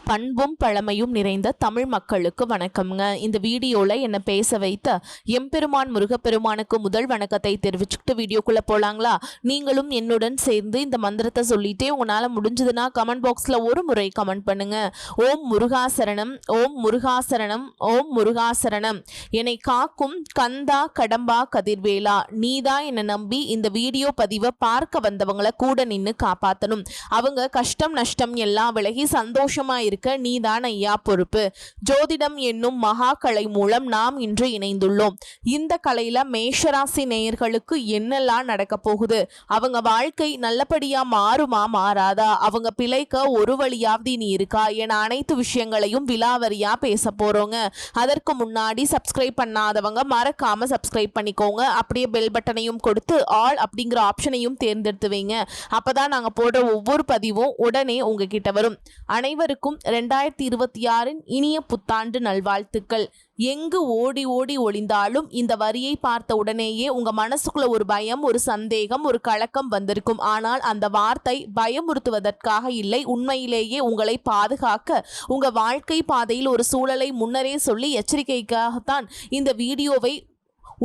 பண்பும் பழமையும் நிறைந்த தமிழ் மக்களுக்கு வணக்கம்ங்க. இந்த வீடியோல என்ன பேச வைத்த எம்பெருமான் முருகப்பெருமானுக்கு முதல் வணக்கத்தை தெரிவிச்சுக்கிட்டு வீடியோக்குள்ள போலாங்களா? நீங்களும் என்னுடன் சேர்ந்து இந்த மந்திரத்தை சொல்லிட்டே உங்களால முடிஞ்சதுன்னா கமெண்ட் பாக்ஸ்ல ஒரு முறை கமெண்ட் பண்ணுங்க. ஓம் முருகாசரணம், ஓம் முருகாசரணம், ஓம் முருகாசரணம். என்னை காக்கும் கந்தா கடம்பா கதிர்வேலா, நீதான் என்னை நம்பி இந்த வீடியோ பதிவை பார்க்க வந்தவங்களை கூட நின்று காப்பாற்றணும். அவங்க கஷ்டம் நஷ்டம் எல்லாம் விலகி சந்தோஷமா இருக்க நீதான் ஐயா பொறுப்பு. ஜோதிடம் என்னும் மகா கலை மூலம் நாம் இன்று இணைந்துள்ளோம். இந்த கலையில மேஷராசி நேயர்களுக்கு என்னெல்லாம் நடக்க போகுது, அவங்க வாழ்க்கை நல்லபடியா மாறுமா மாறாதா, அவங்க பிழைக்க ஒரு வழியாவது நீ இருக்கா என அனைத்து விஷயங்களையும் விலாவரியா பேச போறோங்க. அதற்கு முன்னாடி சப்ஸ்கிரைப் பண்ணாதவங்க மறக்காம சப்ஸ்கிரைப் பண்ணிக்கோங்க. அப்படியே பெல் பட்டனையும் கொடுத்து ஆல் அப்படிங்கிற ஆப்ஷனையும் தேர்ந்தெடுத்து வைங்க. அப்பதான் நாங்க போடுற ஒவ்வொரு பதிவும் உடனே உங்ககிட்ட வரும். அனைவருக்கும் 2026 இனிய புத்தாண்டு நல்வாழ்த்துக்கள். எங்கு ஓடி ஓடி ஒளிந்தாலும் இந்த வரியை பார்த்த உடனேயே உங்க மனசுக்குள்ள ஒரு பயம், ஒரு சந்தேகம், ஒரு கலக்கம் வந்திருக்கும். ஆனால் அந்த வார்த்தை பயமுறுத்துவதற்காக இல்லை, உண்மையிலேயே உங்களை பாதுகாக்க, உங்க வாழ்க்கை பாதையில் ஒரு சூழலை முன்னரே சொல்லி எச்சரிக்கைக்காகத்தான் இந்த வீடியோவை.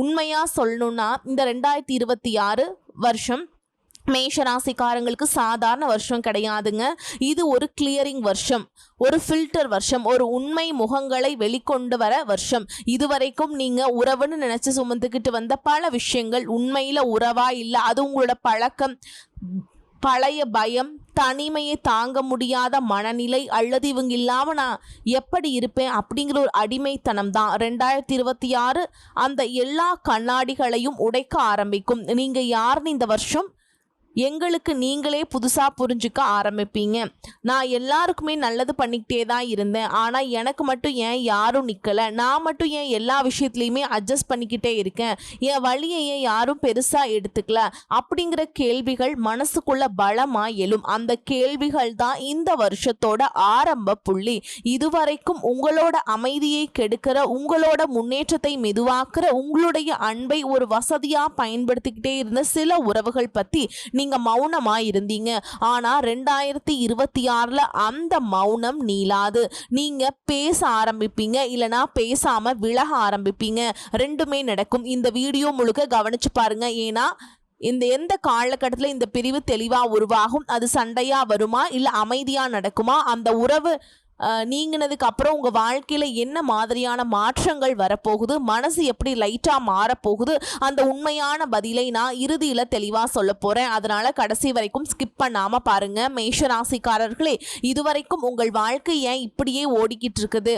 உண்மையா சொல்லணும்னா இந்த 2026 வருஷம் மேஷராசிக்காரங்களுக்கு சாதாரண வருஷம் கிடையாதுங்க. இது ஒரு கிளியரிங் வருஷம், ஒரு ஃபில்டர் வருஷம், ஒரு உண்மை முகங்களை வெளிக்கொண்டு வர வருஷம். இதுவரைக்கும் நீங்க உறவுன்னு நினைச்சு சுமந்துக்கிட்டு வந்த பல விஷயங்கள் உண்மையில உறவா இல்லை, அது உங்களோட பழக்கம், பழைய பயம், தனிமையை தாங்க முடியாத மனநிலை, அல்லது இவங்க இல்லாமல் நான் எப்படி இருப்பேன் அப்படிங்கிற ஒரு அடிமைத்தனம் தான் 2026 அந்த எல்லா கண்ணாடிகளையும் உடைக்க ஆரம்பிக்கும். நீங்கள் யாருன்னு இந்த வருஷம் எங்களுக்கு நீங்களே புதுசாக புரிஞ்சுக்க ஆரம்பிப்பீங்க. நான் எல்லாருக்குமே நல்லது பண்ணிக்கிட்டே தான் இருந்தேன், ஆனால் எனக்கு மட்டும் ஏன் யாரும் நிற்கலை, நான் மட்டும் ஏன் எல்லா விஷயத்துலையுமே அட்ஜஸ்ட் பண்ணிக்கிட்டே இருக்கேன், என் வழியை ஏன் யாரும் பெருசாக எடுத்துக்கல அப்படிங்கிற கேள்விகள் மனசுக்குள்ள பலமாக எழும். அந்த கேள்விகள் தான் இந்த வருஷத்தோட ஆரம்ப புள்ளி. இதுவரைக்கும் உங்களோட அமைதியை கெடுக்கிற, உங்களோட முன்னேற்றத்தை மெதுவாக்குற, உங்களுடைய அன்பை ஒரு வசதியாக பயன்படுத்திக்கிட்டே இருந்த சில உறவுகள் பற்றி நீங்க மௌனமா இருந்தீங்க. ஆனா 2026 அந்த மௌனம் நீளாது. நீங்க பேச ஆரம்பிப்பீங்க, இல்லனா பேசாம விலக ஆரம்பிப்பீங்க. ரெண்டுமே நடக்கும். இந்த வீடியோ முழுக்க கவனிச்சு பாருங்க. ஏன்னா எந்த காலகட்டத்தில் இந்த பிரிவு தெளிவா உருவாகும், அது சண்டையா வருமா இல்ல அமைதியா நடக்குமா, அந்த உறவு நீங்கினதுக்கு அப்புறம் உங்க வாழ்க்கையில என்ன மாதிரியான மாற்றங்கள் வரப்போகுது, மனசு எப்படி லைட்டா மாறப்போகுது, அந்த உண்மையான பதிலை நான் இறுதியில தெளிவா சொல்ல போறேன். அதனால கடைசி வரைக்கும் ஸ்கிப் பண்ணாம பாருங்க. மேஷராசிக்காரர்களே, இதுவரைக்கும் உங்கள் வாழ்க்கை ஏன் இப்படியே ஓடிக்கிட்டு இருக்குது,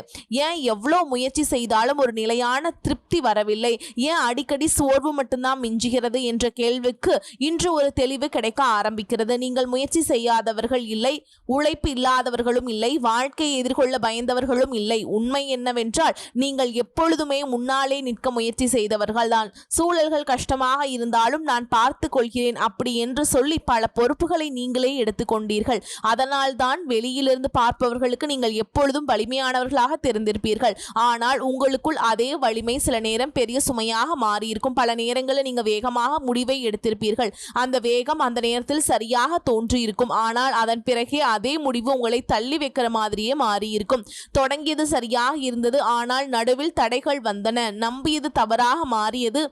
ஏன் எவ்வளோ முயற்சி செய்தாலும் ஒரு நிலையான திருப்தி வரவில்லை, ஏன் அடிக்கடி சோர்வு மட்டும்தான் மிஞ்சுகிறது என்ற கேள்விக்கு இன்று ஒரு தெளிவு கிடைக்க ஆரம்பிக்கிறது. நீங்கள் முயற்சி செய்யாதவர்கள் இல்லை, உழைப்பு இல்லாதவர்களும் இல்லை, வாழ்க்கை எதிர்கொள்ள பயந்தவர்களும் இல்லை. உண்மை என்னவென்றால் நீங்கள் எப்பொழுதுமே முன்னாலே நிற்க முயற்சி செய்தவர்கள் தான். சூழல்கள் கஷ்டமாக இருந்தாலும் நான் பார்த்து கொள்கிறேன் அப்படி என்று சொல்லி பல பொறுப்புகளை நீங்களே எடுத்துக்கொண்டீர்கள். அதனால் தான் வெளியிலிருந்து பார்ப்பவர்களுக்கு நீங்கள் எப்பொழுதும் வலிமையானவர்களாக தெரிந்திருப்பீர்கள். ஆனால் உங்களுக்குள் அதே வலிமை சில நேரம் பெரிய சுமையாக மாறியிருக்கும். பல நேரங்களில் நீங்க வேகமாக முடிவை எடுத்திருப்பீர்கள். அந்த வேகம் அந்த நேரத்தில் சரியாக தோன்றியிருக்கும். ஆனால் அதன் பிறகே அதே முடிவு உங்களை தள்ளி வைக்கிற மாதிரியே மாறியிருக்கும். தொடங்கியது சரியாக இருந்தது, ஆனால் நடுவில் தடைகள் வந்தன. நம்பியது தவறாக மாறியது.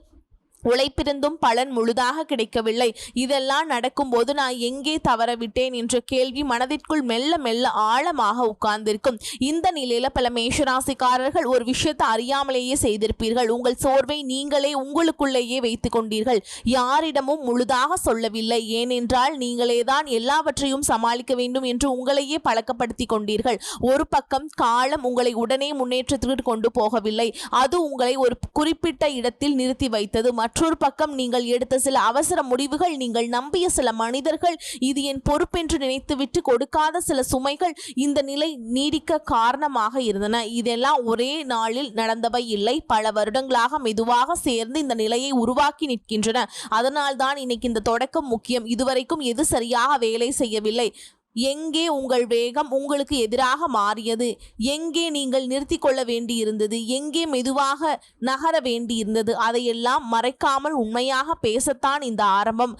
உழைப்பிருந்தும் பலன் முழுதாக கிடைக்கவில்லை. இதெல்லாம் நடக்கும்போது நான் எங்கே தவறவிட்டேன் என்ற கேள்வி மனதிற்குள் மெல்ல மெல்ல ஆழமாக உட்கார்ந்திருக்கும். இந்த நிலையில பல மேஷராசிக்காரர்கள் ஒரு விஷயத்தை அறியாமலேயே செய்திருப்பீர்கள். உங்கள் சோர்வை நீங்களே உங்களுக்குள்ளேயே வைத்துக் கொண்டீர்கள். யாரிடமும் முழுதாக சொல்லவில்லை. ஏனென்றால் நீங்களே தான் எல்லாவற்றையும் சமாளிக்க வேண்டும் என்று உங்களையே பழக்கப்படுத்தி கொண்டீர்கள். ஒரு பக்கம் காலம் உங்களை உடனே முன்னேற்றத்திற்கு கொண்டு போகவில்லை, அது உங்களை ஒரு குறிப்பிட்ட இடத்தில் நிறுத்தி வைத்தது. மற்றொரு பக்கம் நீங்கள் எடுத்த சில அவசர முடிவுகள், நீங்கள் நம்பிய சில மனிதர்கள், இது என் பொறுப்பென்று நினைத்துவிட்டு கொடுக்காத சில சுமைகள் இந்த நிலை நீடிக்க காரணமாக இருந்தன. இதெல்லாம் ஒரே நாளில் நடந்தவை இல்லை, பல வருடங்களாக மெதுவாக சேர்ந்து இந்த நிலையை உருவாக்கி நிற்கின்றன. அதனால்தான் இன்னைக்கு இந்த தொடக்கம் முக்கியம். இதுவரைக்கும் எது சரியாக வேலை செய்யவில்லை, எங்கே உங்கள் வேகம் உங்களுக்கு எதிராக மாறியது, எங்கே நீங்கள் நிறுத்தி கொள்ள வேண்டியிருந்தது, எங்கே மெதுவாக நகர வேண்டியிருந்தது, அதையெல்லாம் மறைக்காமல் உண்மையாக பேசத்தான் இந்த ஆரம்பம்.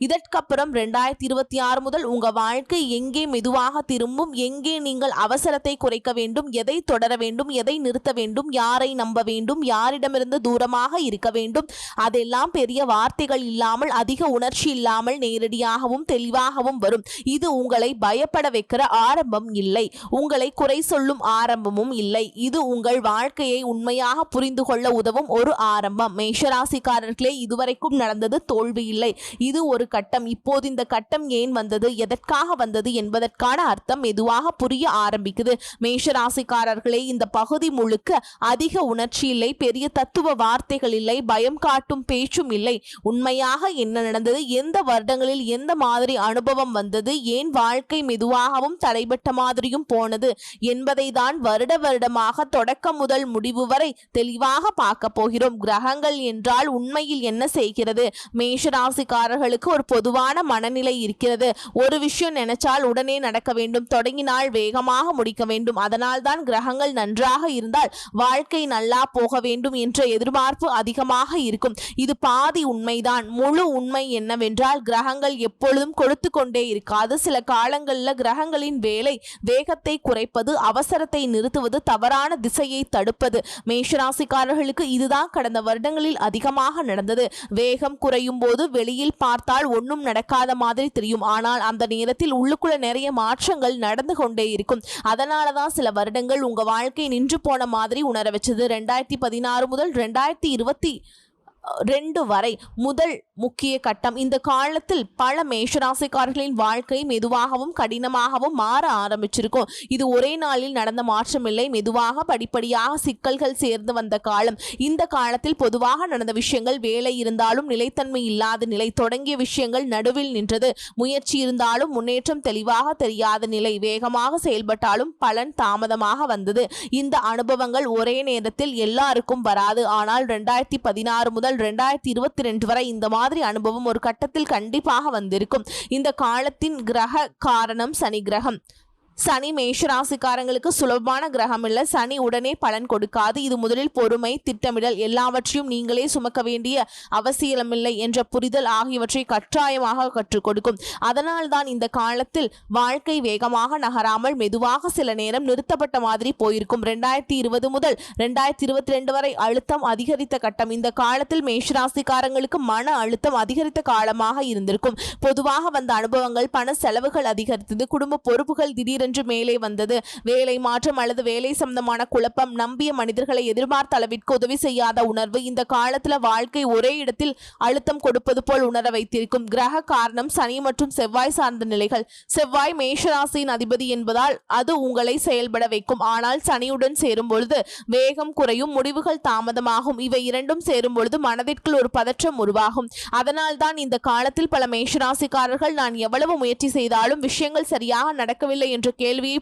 இதற்கப்புறம் 2026 முதல் உங்க வாழ்க்கை எங்கே மெதுவாக திரும்பும், எங்கே நீங்கள் அவசரத்தை குறைக்க வேண்டும், எதை தொடர வேண்டும், எதை நிறுத்த வேண்டும், யாரை நம்ப வேண்டும், யாரிடமிருந்து தூரமாக இருக்க வேண்டும், அதெல்லாம் பெரிய வார்த்தைகள் இல்லாமல் அதிக உணர்ச்சி இல்லாமல் நேரடியாகவும் தெளிவாகவும் வரும். இது உங்களை பயப்பட வைக்கிற ஆரம்பம் இல்லை, உங்களை குறை சொல்லும் ஆரம்பமும் இல்லை. இது உங்கள் வாழ்க்கையை உண்மையாக புரிந்து கொள்ள உதவும் ஒரு ஆரம்பம். மேஷராசிக்காரர்களே, இதுவரைக்கும் நடந்தது தோல்வி இல்லை, இது ஒரு கட்டம். இப்போது இந்த கட்டம் ஏன் வந்தது, எதற்காக வந்தது என்பதற்கான அர்த்தம் மெதுவாக புரிய ஆரம்பிக்குது. மேஷராசிக்காரர்களே, இந்த பகுதி முழுக்க அதிக உணர்ச்சி இல்லை, பெரிய தத்துவ வார்த்தைகள் இல்லை, பயம் காட்டும் பேச்சும் இல்லை. உண்மையாக என்ன நடந்தது, எந்த வருடங்களில் எந்த மாதிரி அனுபவம் வந்தது, ஏன் வாழ்க்கை மெதுவாகவும் தடைபட்ட மாதிரியும் போனது என்பதை தான் வருடமாக தொடக்கம் முதல் முடிவு வரை தெளிவாக பார்க்க போகிறோம். கிரகங்கள் என்றால் உண்மையில் என்ன செய்கிறது? மேஷராசிக்காரர்களுக்கு ஒரு பொதுவான மனநிலை இருக்கிறது. ஒரு விஷயம் நினைச்சால் உடனே நடக்க வேண்டும், தொடங்கினால் வேகமாக முடிக்க வேண்டும். அதனால் தான் கிரகங்கள் நன்றாக இருந்தால் வாழ்க்கை நல்லா போக வேண்டும் என்ற எதிர்பார்ப்பு அதிகமாக இருக்கும். இது பாதி உண்மைதான். முழு உண்மை என்னவென்றால் கிரகங்கள் எப்பொழுதும் கொடுத்து கொண்டே இருக்காது. சில காலங்களில் கிரகங்களின் வேலை வேகத்தை குறைப்பது, அவசரத்தை நிறுத்துவது, தவறான திசையை தடுப்பது. மேஷராசிக்காரர்களுக்கு இதுதான் கடந்த வருடங்களில் அதிகமாக நடந்தது. வேகம் குறையும் போது வெளியில் பார்த்தால் ஒன்றும் நடக்காத மாதிரி தெரியும், ஆனால் அந்த நேரத்தில் உள்ளுக்குள்ள நிறைய மாற்றங்கள் நடந்து கொண்டே இருக்கும். அதனால தான் சில வருடங்கள் உங்க வாழ்க்கை நின்று போன மாதிரி உணர வச்சது. 2016 முதல் 2022 வரை முதல் முக்கிய கட்டம். இந்த காலத்தில் பல மேஷராசிக்காரர்களின் வாழ்க்கை மெதுவாகவும் கடினமாகவும் மாற ஆரம்பிச்சிருக்கும். இது ஒரே நாளில் நடந்த மாற்றம் இல்லை, மெதுவாக படிப்படியாக சிக்கல்கள் சேர்ந்து வந்த காலம். இந்த காலத்தில் பொதுவாக நடந்த விஷயங்கள், வேலை இருந்தாலும் நிலைத்தன்மை இல்லாத நிலை, தொடங்கிய விஷயங்கள் நடுவில் நின்றது, முயற்சி இருந்தாலும் முன்னேற்றம் தெளிவாக தெரியாத நிலை, வேகமாக செயல்பட்டாலும் பலன் தாமதமாக வந்தது. இந்த அனுபவங்கள் ஒரே நேரத்தில் எல்லாருக்கும் வராது. ஆனால் 2016 முதல் 2022 வரை இந்த மாதிரி அனுபவம் ஒரு கட்டத்தில் கண்டிப்பாக வந்திருக்கும். இந்த காலத்தின் கிரக காரணம் சனி கிரகம். சனி மேஷராசிக்காரங்களுக்கு சுலபமான கிரகம் இல்லை. சனி உடனே பலன் கொடுக்காது. இது முதலில் பொறுமை, திட்டமிடல், எல்லாவற்றையும் நீங்களே சுமக்க வேண்டிய அவசியமில்லை என்ற புரிதல் ஆகியவற்றை கட்டாயமாக கற்றுக் கொடுக்கும். அதனால் தான் இந்த காலத்தில் வாழ்க்கை வேகமாக நகராமல் மெதுவாக சில நேரம் நிறுத்தப்பட்ட மாதிரி போயிருக்கும். 2020 முதல் 2022 வரை அழுத்தம் அதிகரித்த கட்டம். இந்த காலத்தில் மேஷராசிக்காரங்களுக்கு மன அழுத்தம் அதிகரித்த காலமாக இருந்திருக்கும். பொதுவாக வந்த அனுபவங்கள், பண செலவுகள் அதிகரித்தது, குடும்ப பொறுப்புகள் திடீரென்று மேலே வந்தது, வேலை மாற்றம் அல்லது வேலை சம்பந்தமான குழப்பம், நம்பிய மனிதர்களை எதிர்பார்த்த அளவிற்கு உதவி செய்யாத உணர்வு. இந்த காலத்துல வாழ்க்கை ஒரே இடத்தில் அழுத்தம் கொடுப்பது போல் உணர வைத்திருக்கும். கிரக காரணம் சனி மற்றும் செவ்வாய் சார்ந்த நிலைகள். செவ்வாய் மேஷராசியின் அதிபதி என்பதால் அது உங்களை செயல்பட வைக்கும். ஆனால் சனியுடன் சேரும் பொழுது வேகம் குறையும், முடிவுகள் தாமதமாகும். இவை இரண்டும் சேரும் பொழுது மனதிற்குள் ஒரு பதற்றம் உருவாகும். அதனால் தான் இந்த காலத்தில் பல மேஷராசிக்காரர்கள் நான் எவ்வளவு முயற்சி செய்தாலும் விஷயங்கள் சரியாக நடக்கவில்லை என்ற கேள்வியை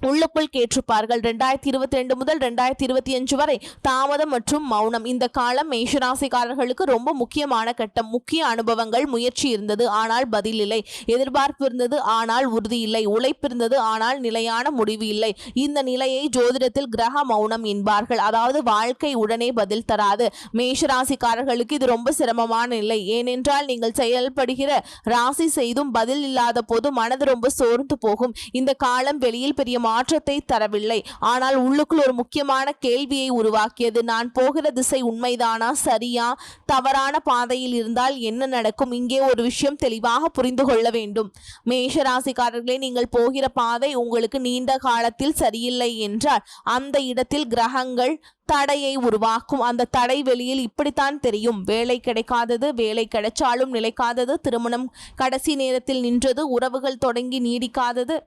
உள்ளுக்குள் கேட்டிருப்பார்கள். 2022 முதல் 2025 வரை தாமதம் மற்றும் மௌனம். இந்த காலம் மேஷராசிக்காரர்களுக்கு ரொம்ப முக்கியமான கட்டம். முக்கிய அனுபவங்கள், முயற்சி இருந்தது ஆனால் பதில் இல்லை, எதிர்பார்ப்பு இருந்தது ஆனால் உறுதி இல்லை, உழைப்பு இருந்தது ஆனால் நிலையான முடிவு இல்லை. இந்த நிலையை ஜோதிடத்தில் கிரக மௌனம் என்பார்கள். அதாவது வாழ்க்கை உடனே பதில் தராது. மேஷராசிக்காரர்களுக்கு இது ரொம்ப சிரமமான நிலை. ஏனென்றால் நீங்கள் செயல்படுகிற ராசி செய்தும் பதில் இல்லாத போது மனது ரொம்ப சோர்ந்து போகும். இந்த காலம் வெளியில் பெரிய மாற்றத்தை தரவில்லை, ஆனால் உள்ளுக்குள் ஒரு முக்கியமான கேள்வியை உருவாக்கியது. நான் போகிற திசை உண்மைதானா, சரியா, தவறான பாதையில் இருந்தால் என்ன நடக்கும்? இங்கே ஒரு விஷயம் தெளிவாக புரிந்து கொள்ள வேண்டும். மேஷராசிக்காரர்களே, நீங்கள் போகிற பாதை உங்களுக்கு நீண்ட காலத்தில் சரியில்லை என்றால் அந்த இடத்தில் கிரகங்கள் தடையை உருவாக்கும். அந்த தடை வெளியில் இப்படித்தான் தெரியும். வேலை கிடைக்காதது, வேலை கிடைச்சாலும் நிலைக்காதது, திருமணம் கடைசி நேரத்தில் நின்றது, உறவுகள் தொடங்கி நீடிக்காதது,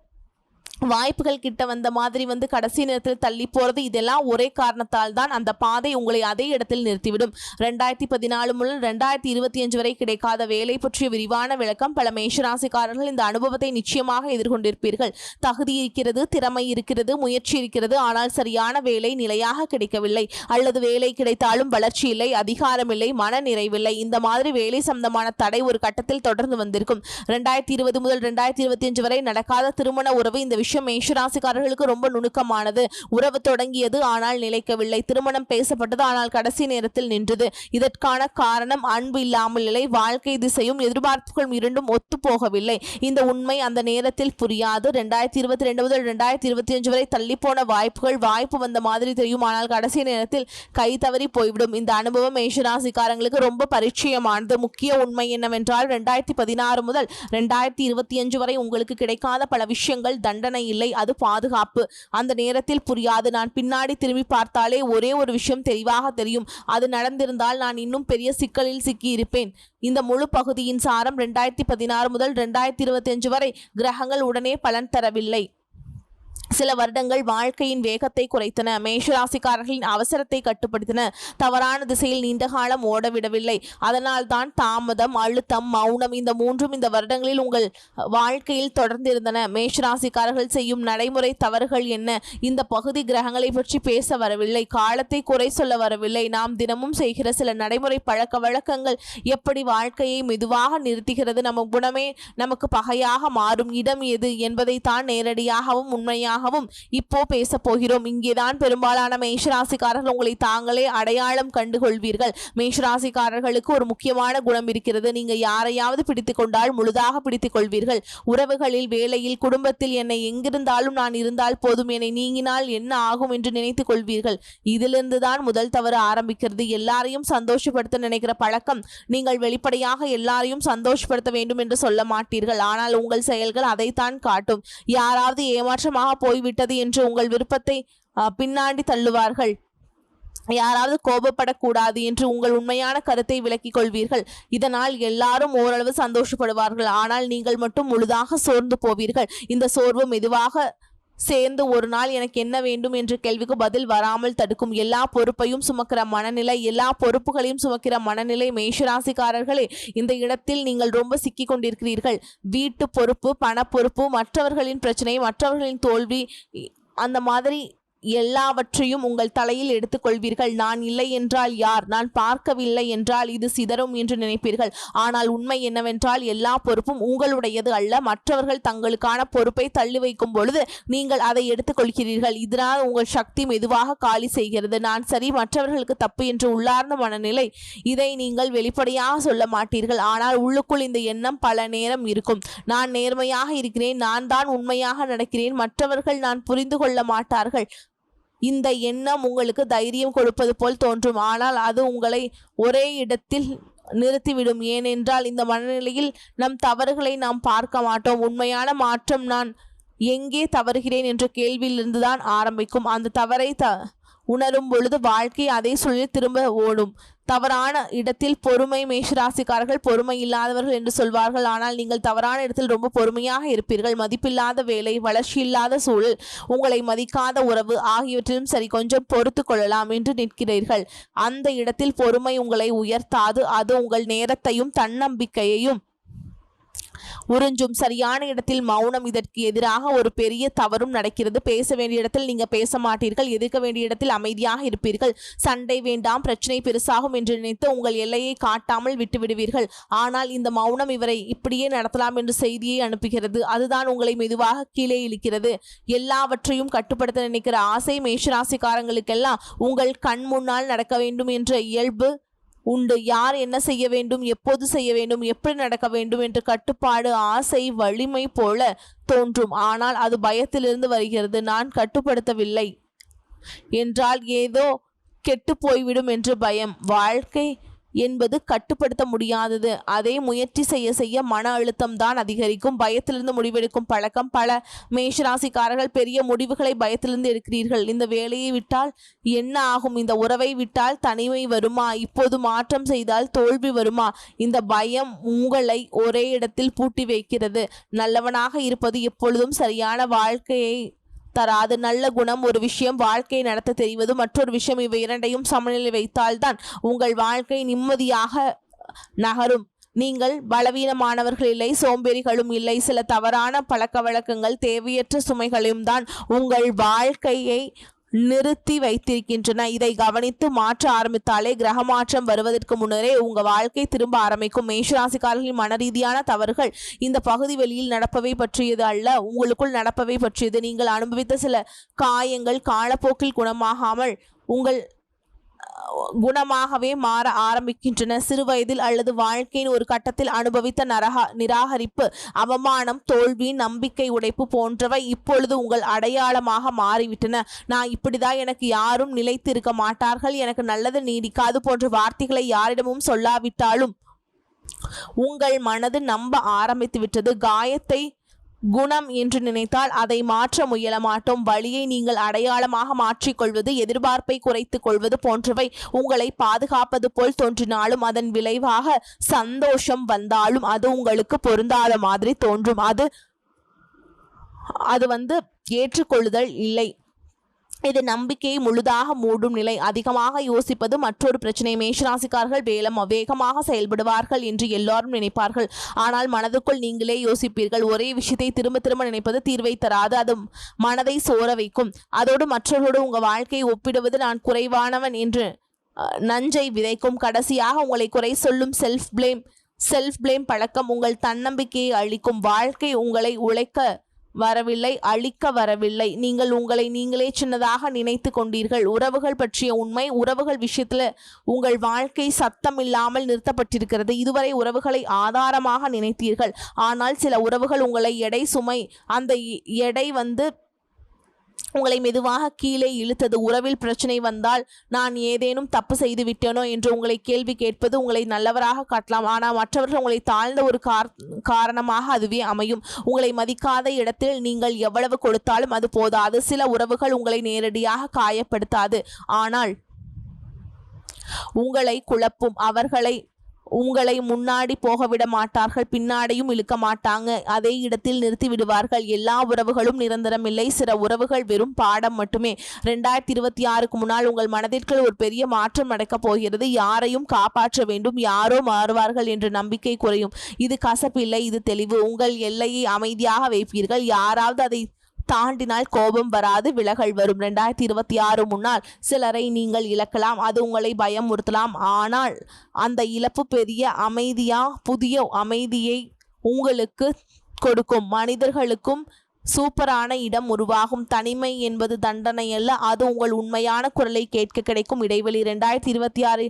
வாய்ப்புகள் கிட்ட வந்த மாதிரி கடைசி நேரத்தில் தள்ளி போறது. இதெல்லாம் ஒரே காரணத்தால் தான் அந்த பாதை உங்களை அதே இடத்தில் நிறுத்திவிடும். 2014 முதல் 2025 வரை கிடைக்காத வேலை பற்றிய விரிவான விளக்கம். பல மேஷராசிக்காரர்கள் இந்த அனுபவத்தை நிச்சயமாக எதிர்கொண்டிருப்பீர்கள். தகுதி இருக்கிறது, திறமை இருக்கிறது, முயற்சி இருக்கிறது, ஆனால் சரியான வேலை நிலையாக கிடைக்கவில்லை, அல்லது வேலை கிடைத்தாலும் வளர்ச்சி இல்லை, அதிகாரம் இல்லை, மன நிறைவில்லை. இந்த மாதிரி வேலை சம்பந்தமான தடை ஒரு கட்டத்தில் தொடர்ந்து வந்திருக்கும். 2020 முதல் 2025 வரை நடக்காத திருமண உறவு இந்த விஷயம் மேஷராசிக்காரர்களுக்கு ரொம்ப நுணுக்கமானது. உறவு தொடங்கியது ஆனால் நிலைக்கவில்லை. திருமணம் பேசப்பட்டது ஆனால் கடைசி நேரத்தில் நின்றது. இதற்கான காரணம் அன்பு இல்லாமல் இல்லை. வாழ்க்கை திசையும் எதிர்பார்ப்புகளும் இரண்டும் ஒத்து போகவில்லை. இந்த உண்மை அந்த நேரத்தில் புரியாது. 2022 முதல் 2025 வரை தள்ளிப்போன வாய்ப்பு வந்த மாதிரி தெரியும். ஆனால் கடைசி நேரத்தில் கை தவறி போய்விடும். இந்த அனுபவம் மேஷராசிக்காரங்களுக்கு ரொம்ப பரிச்சயமானது. முக்கிய உண்மை என்னவென்றால் 2016 முதல் 2025 வரை உங்களுக்கு கிடைக்காத பல விஷயங்கள் தண்டனை இல்லை, அது பாதுகாப்பு. அந்த நேரத்தில் புரியாது. நான் பின்னாடி திரும்பி பார்த்தாலே ஒரே ஒரு விஷயம் தெளிவாக தெரியும். அது நடந்திருந்தால் நான் இன்னும் பெரிய சிக்கலில் சிக்கியிருப்பேன். இந்த முழு பகுதியின் சாரம் 2016 முதல் 2025 வரை கிரகங்கள் உடனே பலன் தரவில்லை. சில வருடங்கள் வாழ்க்கையின் வேகத்தை குறைத்தன. மேஷராசிக்காரர்களின் அவசரத்தை கட்டுப்படுத்தின. தவறான திசையில் நீண்ட காலம் ஓடவிடவில்லை. அதனால் தான் தாமதம், அழுத்தம், மௌனம் இந்த மூன்றும் இந்த வருடங்களில் உங்கள் வாழ்க்கையில் தொடர்ந்திருந்தன. மேஷராசிக்காரர்கள் செய்யும் நடைமுறை தவறுகள் என்ன? இந்த பகுதி கிரகங்களை பற்றி பேச வரவில்லை, காலத்தை குறை சொல்ல வரவில்லை. நாம் தினமும் செய்கிற சில நடைமுறை பழக்க வழக்கங்கள் எப்படி வாழ்க்கையை மெதுவாக நிறுத்துகிறது, நம்ம குணமே நமக்கு பகையாக மாறும் இடம் எது என்பதை தான் நேரடியாகவும் உண்மையாக இப்போ பேச போகிறோம். இங்கேதான் பெரும்பாலான மேஷராசிக்காரர்கள் உங்களை தாங்களே அடையாளம் கண்டுகொள்வீர்கள். மேஷராசிக்காரர்களுக்கு ஒரு முக்கியமான குணம் இருக்கிறது. நீங்க யாரையாவது பிடித்துக் கொண்டால் முழுதாக பிடித்துக் கொள்வீர்கள். உறவுகளில், வேலையில், குடும்பத்தில் என்னை எங்கிருந்தாலும் நான் இருந்தால் போதும், என்னை நீங்கினால் என்ன ஆகும் என்று நினைத்துக் கொள்வீர்கள். இதிலிருந்து தான் முதல் தவறு ஆரம்பிக்கிறது. எல்லாரையும் சந்தோஷப்படுத்த நினைக்கிற பழக்கம். நீங்கள் வெளிப்படையாக எல்லாரையும் சந்தோஷப்படுத்த வேண்டும் என்று சொல்ல மாட்டீர்கள். ஆனால் உங்கள் செயல்கள் அதைத்தான் காட்டும். யாராவது ஏமாற்றமாக போய்விட்டது என்று உங்கள் விருப்பத்தை பின்னாடி தள்ளுவார்கள். யாராவது கோபப்படக்கூடாது என்று உங்கள் உண்மையான கருத்தை விலக்கிக் கொள்வீர்கள். இதனால் எல்லாரும் ஓரளவு சந்தோஷப்படுவார்கள். ஆனால் நீங்கள் மட்டும் முழுதாக சோர்ந்து போவீர்கள். இந்த சோர்வு மெதுவாக சேர்ந்து ஒரு நாள் எனக்கு என்ன வேண்டும் என்ற கேள்விக்கு பதில் வராமல் தடுக்கும். எல்லா பொறுப்பையும் சுமக்கிற மனநிலை, எல்லா பொறுப்புகளையும் சுமக்கிற மனநிலை. மேஷராசிக்காரர்களே, இந்த இடத்தில் நீங்கள் ரொம்ப சிக்கி கொண்டிருக்கிறீர்கள். வீட்டு பொறுப்பு, பண பொறுப்பு, மற்றவர்களின் பிரச்சனை, மற்றவர்களின் தோல்வி, அந்த மாதிரி எல்லாவற்றையும் உங்கள் தலையில் எடுத்துக்கொள்வீர்கள். நான் இல்லை என்றால் யார், நான் பார்க்கவில்லை என்றால் இது சிதறும் என்று நினைப்பீர்கள். ஆனால் உண்மை என்னவென்றால் எல்லா பொறுப்பும் உங்களுடையது அல்ல. மற்றவர்கள் தங்களுக்கான பொறுப்பை தள்ளி வைக்கும் பொழுது நீங்கள் அதை எடுத்துக்கொள்கிறீர்கள். இதனால் உங்கள் சக்தி மெதுவாக காலி செய்கிறது. நான் சரி, மற்றவர்களுக்கு தப்பு என்று உள்ளார்ந்த மனநிலை. இதை நீங்கள் வெளிப்படையாக சொல்ல மாட்டீர்கள். ஆனால் உள்ளுக்குள் இந்த எண்ணம் பல நேரம் இருக்கும். நான் நேர்மையாக இருக்கிறேன், நான் தான் உண்மையாக நடக்கிறேன், மற்றவர்கள் நான் புரிந்து கொள்ள மாட்டார்கள். இந்த எண்ணம் உங்களுக்கு தைரியம் கொடுப்பது போல் தோன்றும். ஆனால் அது உங்களை ஒரே இடத்தில் நிறுத்திவிடும். ஏனென்றால் இந்த மனநிலையில் நம் தவறுகளை நாம் பார்க்க மாட்டோம். உண்மையான மாற்றம் நான் எங்கே தவறுகிறேன் என்ற கேள்வியிலிருந்து தான் ஆரம்பிக்கும். அந்த தவறை உணரும் பொழுது வாழ்க்கை அதே சூழலில் திரும்ப ஓடும். தவறான இடத்தில் பொறுமை. மேஷராசிக்காரர்கள் பொறுமை இல்லாதவர்கள் என்று சொல்வார்கள். ஆனால் நீங்கள் தவறான இடத்தில் ரொம்ப பொறுமையாக இருப்பீர்கள். மதிப்பில்லாத வேலை, வளர்ச்சி இல்லாத சூழல், உங்களை மதிக்காத உறவு ஆகியவற்றிலும் சரி, கொஞ்சம் பொறுத்து கொள்ளலாம் என்று நிற்கிறீர்கள். அந்த இடத்தில் பொறுமை உங்களை உயர்த்தாது. அது உங்கள் நேரத்தையும் தன்னம்பிக்கையையும் உறிஞ்சும். சரியான இடத்தில் மௌனம். இதற்கு எதிராக ஒரு பெரிய தவறும் நடக்கிறது. பேச வேண்டிய இடத்தில் நீங்க பேச மாட்டீர்கள். எதிர்க்க வேண்டிய இடத்தில் அமைதியாக இருப்பீர்கள். சண்டை வேண்டாம், பிரச்சனை பெருசாகும் என்று நினைத்து உங்கள் எல்லையை காட்டாமல் விட்டுவிடுவீர்கள். ஆனால் இந்த மௌனம் இவரை இப்படியே நடத்தலாம் என்று செய்தியை அனுப்புகிறது. அதுதான் உங்களை மெதுவாக கீழே இழுக்கிறது. எல்லாவற்றையும் கட்டுப்படுத்த நினைக்கிற ஆசை. மேஷராசிக்காரங்களுக்கெல்லாம் உங்கள் கண் முன்னால் நடக்க வேண்டும் என்ற இயல்பு உண்டு. யார் என்ன செய்ய வேண்டும், எப்போது செய்ய வேண்டும், எப்படி நடக்க வேண்டும் என்ற கட்டுப்பாடு, ஆசை, வலிமை போல தோன்றும். ஆனால் அது பயத்திலிருந்து வருகிறது. நான் கட்டுப்படுத்தவில்லை என்றால் ஏதோ கெட்டு போய்விடும் என்று பயம். வாழ்க்கை என்பது கட்டுப்படுத்த முடியாதது. அதை முயற்சி செய்ய செய்ய மன அழுத்தம் தான் அதிகரிக்கும். பயத்திலிருந்து முடிவெடுக்கும் பழக்கம். பல மேஷராசிக்காரர்கள் பெரிய முடிவுகளை பயத்திலிருந்து எடுக்கிறீர்கள். இந்த வேலையை விட்டால் என்ன ஆகும், இந்த உறவை விட்டால் தனிமை வருமா, இப்போது மாற்றம் செய்தால் தோல்வி வருமா, இந்த பயம் உங்களை ஒரே இடத்தில் பூட்டி வைக்கிறது. நல்லவனாக இருப்பது எப்பொழுதும் சரியான வாழ்க்கையை தராது. நல்ல குணம் ஒரு விஷயம், வாழ்க்கையை நடத்த தெரிவது மற்றொரு விஷயம். இவை இரண்டையும் சமநிலை வைத்தால்தான் உங்கள் வாழ்க்கை நிம்மதியாக நகரும். நீங்கள் பலவீனமானவர்கள் இல்லை, சோம்பேறிகளும் இல்லை. சில தவறான பழக்க வழக்கங்கள், தேவையற்ற சுமைகளையும் தான் உங்கள் வாழ்க்கையை நிறுத்தி வைத்திருக்கின்றன. இதை கவனித்து மாற்ற ஆரம்பித்தாலே கிரக மாற்றம் வருவதற்கு முன்னரே உங்க வாழ்க்கை திரும்ப ஆரம்பிக்கும். மேஷராசிக்காரர்களின் மனரீதியான தவறுகள் இந்த பகுதி வெளியில் நடப்பவை பற்றியது அல்ல, உங்களுக்குள் நடப்பவை பற்றியது. நீங்கள் அனுபவித்த சில காயங்கள் காலப்போக்கில் குணமாகாமல் உங்கள் குணமாகவே மாற ஆரம்பிக்கின்றன. சிறு வயதில் அல்லது வாழ்க்கையின் ஒரு கட்டத்தில் அனுபவித்த நிராகரிப்பு, அவமானம், தோல்வி, நம்பிக்கை உடைப்பு போன்றவை இப்பொழுது உங்கள் அடையாளமாக மாறிவிட்டன. நான் இப்படிதான், எனக்கு யாரும் நிலைத்து இருக்க மாட்டார்கள், எனக்கு நல்லது நீடிக்காது போன்ற வார்த்தைகளை யாரிடமும் சொல்லாவிட்டாலும் உங்கள் மனது நம்ப ஆரம்பித்து விட்டது. காயத்தை குணம் என்று நினைத்தால் அதை மாற்ற முயல மாட்டோம். வழியை நீங்கள் அடையாளமாக மாற்றிக்கொள்வது, எதிர்பார்ப்பை குறைத்துக் கொள்வது போன்றவை உங்களை பாதுகாப்பது போல் தோன்றினாலும் அதன் விளைவாக சந்தோஷம் வந்தாலும் அது உங்களுக்கு பொருந்தாத மாதிரி தோன்றும். அது ஏற்றுக்கொள்ளுதல் இல்லை. இது நம்பிக்கையை முழுதாக மூடும் நிலை. அதிகமாக யோசிப்பது மற்றொரு பிரச்சனை. மேஷராசிக்காரர்கள் வேகமாக செயல்படுவார்கள் என்று எல்லாரும் நினைப்பார்கள். ஆனால் மனதுக்குள் நீங்களே யோசிப்பீர்கள். ஒரே விஷயத்தை திரும்ப திரும்ப நினைப்பது தீர்வை தராது, அது மனதை சோர வைக்கும். அதோடு மற்றவர்களோடு உங்கள் வாழ்க்கையை ஒப்பிடுவது நான் குறைவானவன் என்று நஞ்சை விதைக்கும். கடைசியாக உங்களை குறை சொல்லும் செல்ஃப் பிளேம் பழக்கம் உங்கள் தன்னம்பிக்கையை அளிக்கும். வாழ்க்கை உங்களை உழைக்க வரவில்லை, அழிக்க வரவில்லை. நீங்கள் உங்களை நீங்களே சின்னதாக நினைத்து கொண்டீர்கள். உறவுகள் பற்றிய உண்மை, உறவுகள் விஷயத்துல உங்கள் வாழ்க்கை சத்தம் இல்லாமல் நிறுத்தப்பட்டிருக்கிறது. இதுவரை உறவுகளை ஆதாரமாக நினைத்தீர்கள். ஆனால் சில உறவுகள் உங்களை சுமை, அந்த எடை உங்களை மெதுவாக கீழே இழுத்தது. உறவில் பிரச்சனை வந்தால் நான் ஏதேனும் தப்பு செய்து விட்டேனோ என்று உங்களை கேள்வி கேட்பது உங்களை நல்லவராக காட்டலாம். ஆனால் மற்றவர்கள் உங்களை தாழ்ந்த ஒரு காரணமாக அதுவே அமையும். உங்களை மதிக்காத இடத்தில் நீங்கள் எவ்வளவு கொடுத்தாலும் அது போதாது. சில உறவுகள் உங்களை நேரடியாக காயப்படுத்தாது, ஆனால் உங்களை குழப்பும். உங்களை முன்னாடி போக விட மாட்டார்கள், பின்னாடியும் இழுக்க மாட்டாங்க, அதே இடத்தில் நிறுத்தி விடுவார்கள். எல்லா உறவுகளும் நிரந்தரமில்லை, சில உறவுகள் வெறும் பாடம் மட்டுமே. 2026க்கு முன்னால் உங்கள் மனதிற்குள் ஒரு பெரிய மாற்றம் நடக்கப் போகிறது. யாரையும் காப்பாற்ற வேண்டும், யாரோ மாறுவார்கள் என்ற நம்பிக்கை குறையும். இது கசப்பில்லை, இது தெளிவு. உங்கள் எல்லையை அமைதியாக வைப்பீர்கள். யாராவது அதை தாண்டினால் கோபம் வராது, விலகல் வரும். 2026 முன்னால் சிலரை நீங்கள் இழக்கலாம், அது உங்களை பயமுறுத்தலாம். ஆனால் அந்த இழப்பு புதிய அமைதியை உங்களுக்கு கொடுக்கும். மனிதர்களுக்கும் சூப்பரான இடம் உருவாகும். தனிமை என்பது தண்டனை அல்ல, அது உங்கள் உண்மையான குரலை கேட்க கிடைக்கும் இடைவெளி. 2026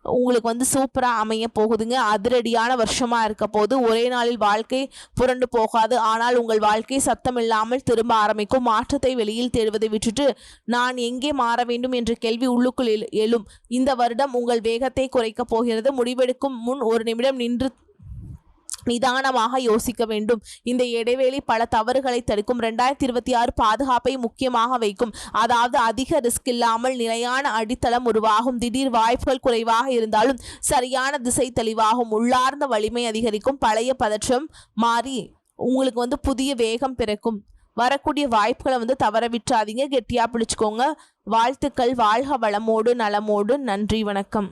உங்களுக்கு சூப்பராக அமைய போகுதுங்க. அதிரடியான வருஷமாக இருக்க போது. ஒரே நாளில் வாழ்க்கை புரண்டு போகாது, ஆனால் உங்கள் வாழ்க்கை சத்தம் இல்லாமல் திரும்ப ஆரம்பிக்கும். மாற்றத்தை வெளியில் தேடுவதை விட்டுட்டு நான் எங்கே மாற வேண்டும் என்ற கேள்வி உள்ளுக்குள் எழும். இந்த வருடம் உங்கள் வேகத்தை குறைக்கப் போகிறது. முடிவெடுக்கும் முன் ஒரு நிமிடம் நின்று நிதானமாக யோசிக்க வேண்டும். இந்த இடைவெளி பல தவறுகளை தடுக்கும். 2026 பாதுகாப்பை முக்கியமாக வைக்கும். அதாவது அதிக ரிஸ்க் இல்லாமல் நிலையான அடித்தளம் உருவாகும். திடீர் வாய்ப்புகள் குறைவாக இருந்தாலும் சரியான திசை தெளிவாகும். உள்ளார்ந்த வலிமை அதிகரிக்கும். பழைய பதற்றம் மாறி உங்களுக்கு புதிய வேகம் பிறக்கும். வரக்கூடிய வாய்ப்புகளை தவற விட்டுறாதீங்க, கெட்டியா பிடிச்சுக்கோங்க. வாழ்த்துக்கள். வாழ்க வளமோடு நலமோடு. நன்றி, வணக்கம்.